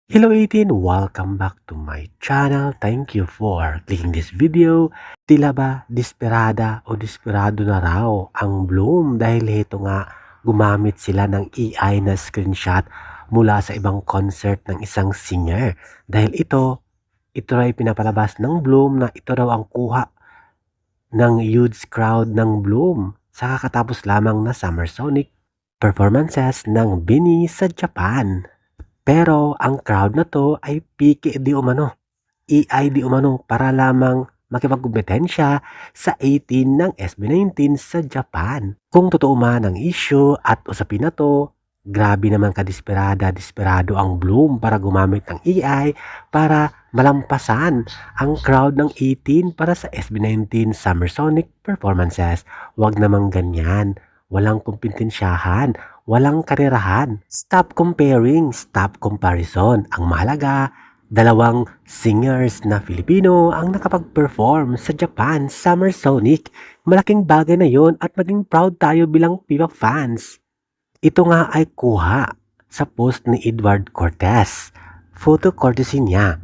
Hello 18! Welcome back to my channel. Thank you for clicking this video. Tila ba desperada o desperado na raw ang Bloom dahil ito nga gumamit sila ng AI na screenshot mula sa ibang concert ng isang singer. Dahil ito ay pinapalabas ng Bloom na ito raw ang kuha ng huge crowd ng Bloom sa kakatapos lamang na Summer Sonic performances ng BINI sa Japan. Pero ang crowd na to ay piki di umano, AI di umano para lamang makipagkompetensya sa 18 ng SB19 sa Japan. Kung totoo man ang issue at usapin na to, grabe naman desperado ang Bloom para gumamit ng AI para malampasan ang crowd ng 18 para sa SB19 Summer Sonic performances. Wag namang ganyan. Walang kompetensyahan, walang karerahan. Stop comparing, stop comparison. Ang mahalaga, dalawang singers na Filipino ang nakapag-perform sa Japan Summer Sonic. Malaking bagay na yon at maging proud tayo bilang P-pop fans. Ito nga ay kuha sa post ni Edward Cortez. Photo courtesy niya.